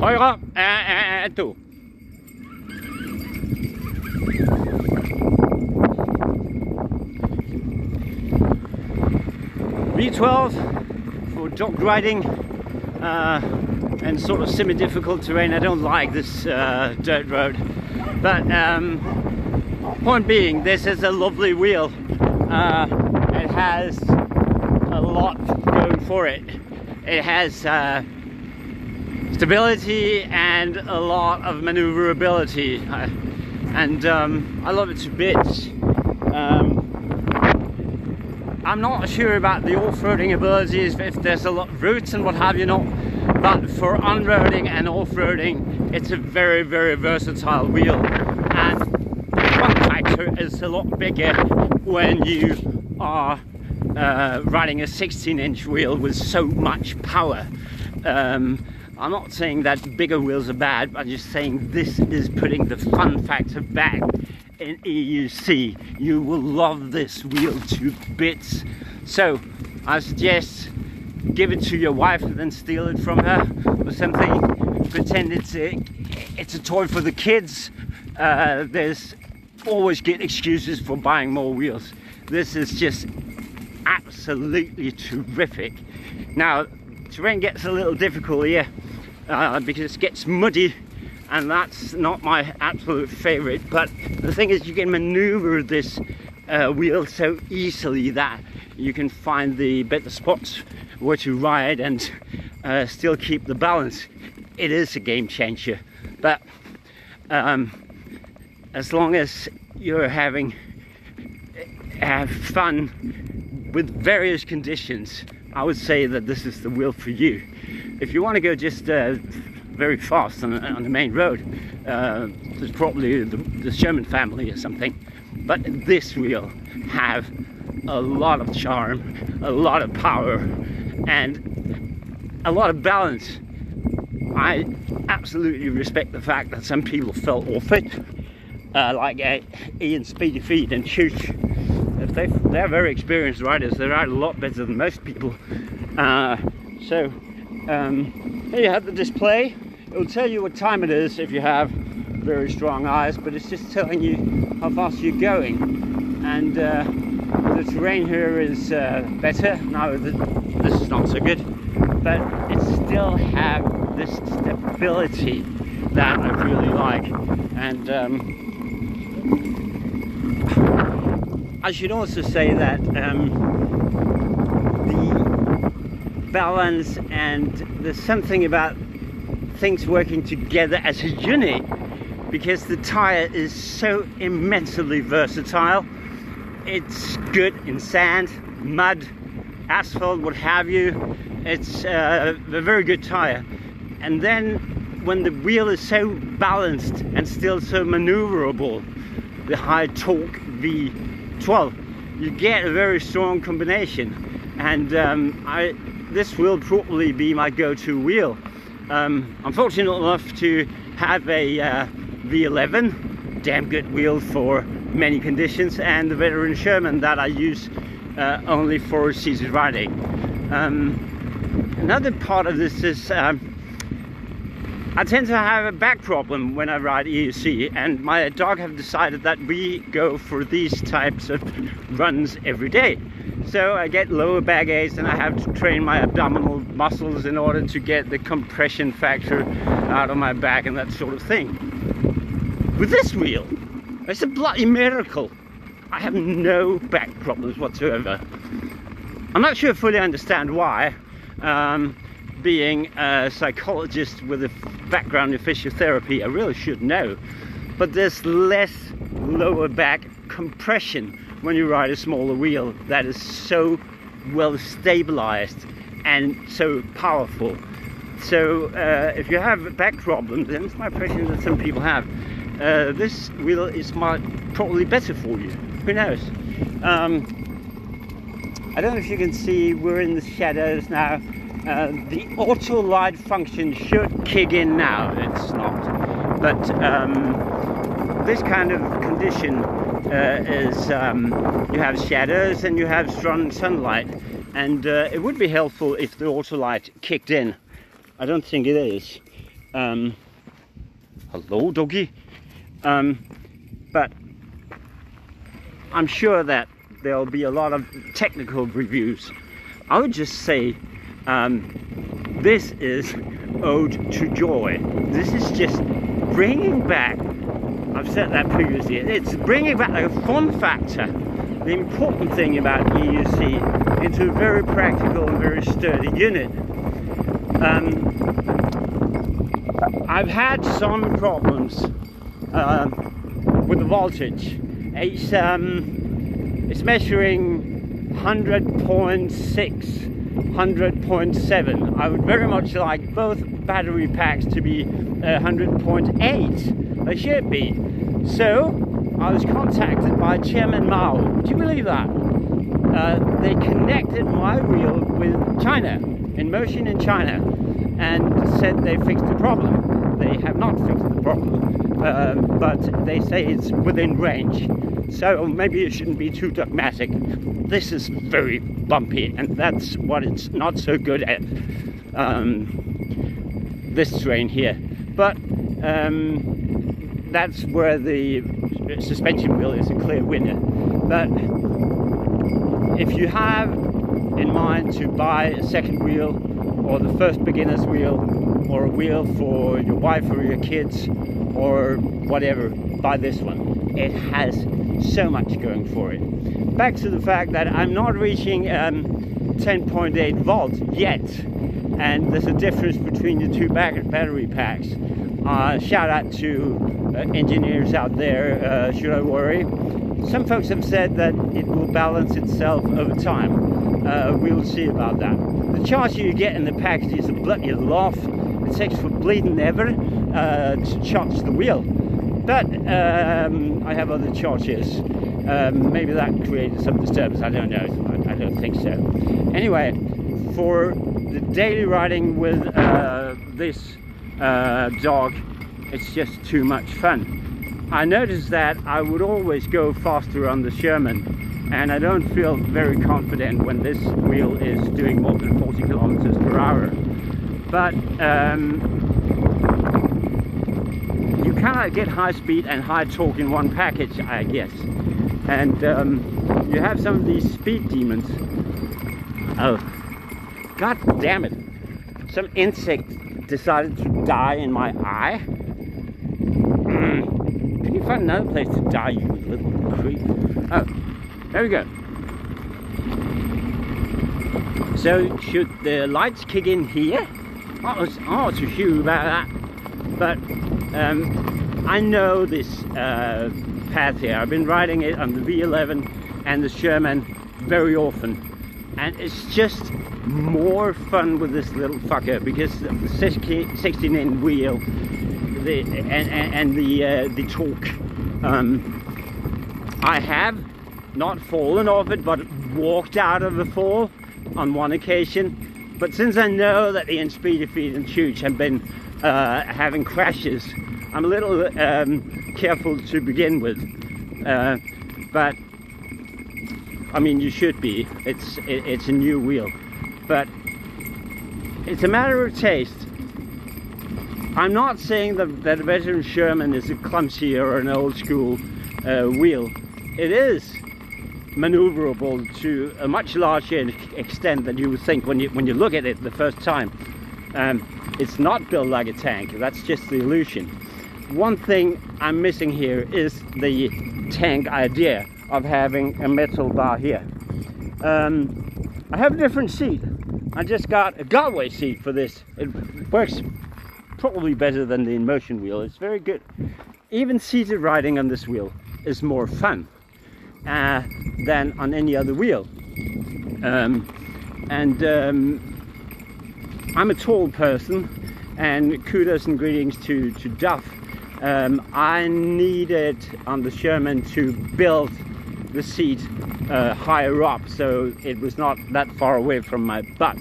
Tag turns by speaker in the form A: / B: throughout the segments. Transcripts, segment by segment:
A: Højre, to. V12 for dog riding and sort of semi-difficult terrain. I don't like this dirt road, but point being, this is a lovely wheel. It has a lot going for it. It has stability and a lot of maneuverability, and I love it to bits. I'm not sure about the off-roading abilities, if there's a lot of roots and what have you not, but for on-roading and off-roading it's a very, very versatile wheel, and the fun factor is a lot bigger when you are riding a 16-inch wheel with so much power. I'm not saying that bigger wheels are bad, but I'm just saying this is putting the fun factor back in EUC. You will love this wheel to bits. So I suggest give it to your wife and then steal it from her or something. Pretend it's a toy for the kids. There's always good excuses for buying more wheels. This is just absolutely terrific. Now, terrain gets a little difficult here because it gets muddy, and that's not my absolute favorite, but the thing is you can maneuver this wheel so easily that you can find the better spots where to ride and still keep the balance. It is a game changer, but as long as you're having fun with various conditions, I would say that this is the wheel for you. If you want to go just very fast on the main road, there's probably the Sherman family or something, but this wheel have a lot of charm, a lot of power, and a lot of balance. I absolutely respect the fact that some people fell off it, like Ian Speedy Feet and Chooch. They're very experienced riders. They ride a lot better than most people. So here you have the display. It will tell you what time it is if you have very strong eyes, but it's just telling you how fast you're going. And the terrain here is better. Now this is not so good, but it still have this stability that I really like. And I should also say that the balance, and there's something about things working together as a unit, because the tire is so immensely versatile. It's good in sand, mud, asphalt, what have you. It's a very good tire. And then when the wheel is so balanced and still so maneuverable, the high torque V12, you get a very strong combination. And this will probably be my go-to wheel. I'm fortunate enough to have a V11, damn good wheel for many conditions, and the veteran Sherman that I use only for season riding. Another part of this is I tend to have a back problem when I ride EUC, and my dog have decided that we go for these types of runs every day. So I get lower back aches, and I have to train my abdominal muscles in order to get the compression factor out of my back and that sort of thing. With this wheel, it's a bloody miracle. I have no back problems whatsoever. I'm not sure I fully understand why. Being a psychologist with a background in physiotherapy, I really should know. But there's less lower back compression when you ride a smaller wheel that is so well stabilized and so powerful. So if you have back problems, and it's my impression that some people have, this wheel is probably better for you. Who knows? I don't know if you can see, we're in the shadows now. The auto light function should kick in now. It's not, but this kind of condition is you have shadows and you have strong sunlight, and it would be helpful if the auto light kicked in. I don't think it is. Hello, doggy. But I'm sure that there'll be a lot of technical reviews. I would just say this is ode to joy. This is just bringing back, I've said that previously, it's bringing back a fun factor, the important thing about EUC, into a very practical and very sturdy unit. I've had some problems with the voltage. It's measuring 100.6, 100.7. I would very much like both battery packs to be 100.8. They should be. So I was contacted by Chairman Mao. Would you believe that? They connected my wheel with China, Inmotion in China, and said they fixed the problem. They have not fixed the problem, but they say it's within range. So maybe it shouldn't be too dogmatic. This is very bumpy, and that's what it's not so good at, this terrain here. But that's where the suspension wheel is a clear winner. But if you have in mind to buy a second wheel, or the first beginner's wheel, or a wheel for your wife or your kids, or whatever, buy this one. It has so much going for it. Back to the fact that I'm not reaching 10.8 volts yet, and there's a difference between the two battery packs. Shout out to engineers out there, should I worry? Some folks have said that it will balance itself over time. We'll see about that. The charger you get in the package is a bloody laugh. It takes for bleeding ever to charge the wheel. But I have other chargers. Maybe that created some disturbance. I don't know. I don't think so. Anyway, for the daily riding with this dog, it's just too much fun. I noticed that I would always go faster on the Sherman, and I don't feel very confident when this wheel is doing more than 40 kilometers per hour. But you cannot get high speed and high torque in one package, I guess. And you have some of these speed demons. Oh, god damn it. Some insect decided to die in my eye. Can you find another place to die, you little creep? Oh, there we go. So should the lights kick in here? I was so sure about that. But I know this path here. I've been riding it on the V11 and the Sherman very often, and it's just more fun with this little fucker because of the 16-inch wheel, the torque. I have not fallen off it, but walked out of a fall on one occasion. But since I know that the Speedy Feet and Chooch have been having crashes, I'm a little careful to begin with. But I mean, you should be. It's a new wheel, but it's a matter of taste. I'm not saying that a veteran Sherman is a clumsy or an old school wheel. It is maneuverable to a much larger extent than you would think when you look at it the first time. It's not built like a tank. That's just the illusion. One thing I'm missing here is the tank idea of having a metal bar here. I have a different seat. I just got a Galway seat for this. It works probably better than the Inmotion wheel. It's very good. Even seated riding on this wheel is more fun than on any other wheel. I'm a tall person, and kudos and greetings to Duff. I needed on the Sherman to build the seat higher up so it was not that far away from my butt.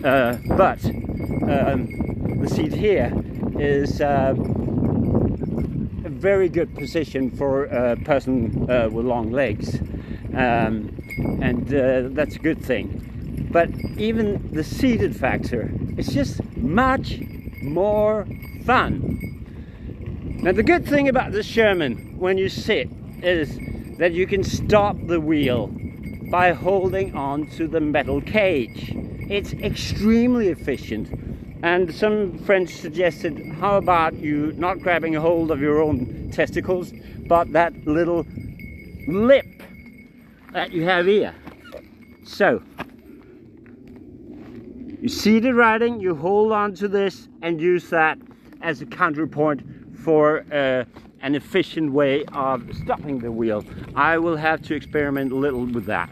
A: But the seat here is a very good position for a person with long legs, and that's a good thing. But even the seated factor is just much more fun. Now the good thing about the Sherman when you sit is that you can stop the wheel by holding on to the metal cage. It's extremely efficient, and some friends suggested, how about you not grabbing a hold of your own testicles, but that little lip that you have here. So you seated riding, you hold on to this and use that as a counterpoint for an efficient way of stopping the wheel. I will have to experiment a little with that.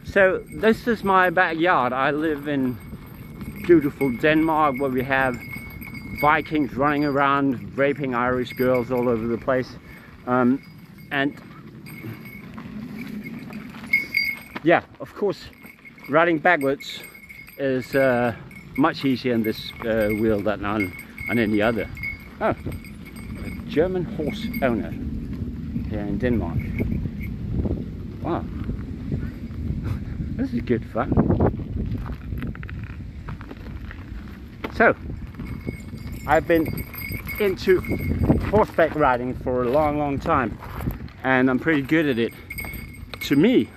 A: So this is my backyard. I live in beautiful Denmark, where we have Vikings running around raping Irish girls all over the place. And yeah, of course, riding backwards is much easier in this wheel than on any other. Oh, a German horse owner here in Denmark. Wow, this is good fun. So, I've been into horseback riding for a long time, and I'm pretty good at it. To me,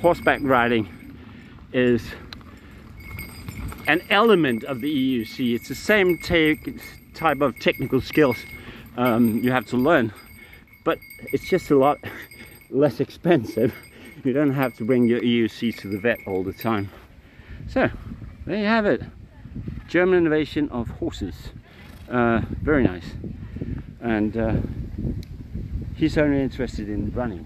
A: horseback riding is an element of the EUC. It's the same type of technical skills you have to learn, but it's just a lot less expensive. You don't have to bring your EUC to the vet all the time. So there you have it, German innovation of horses. Very nice. And he's only interested in running.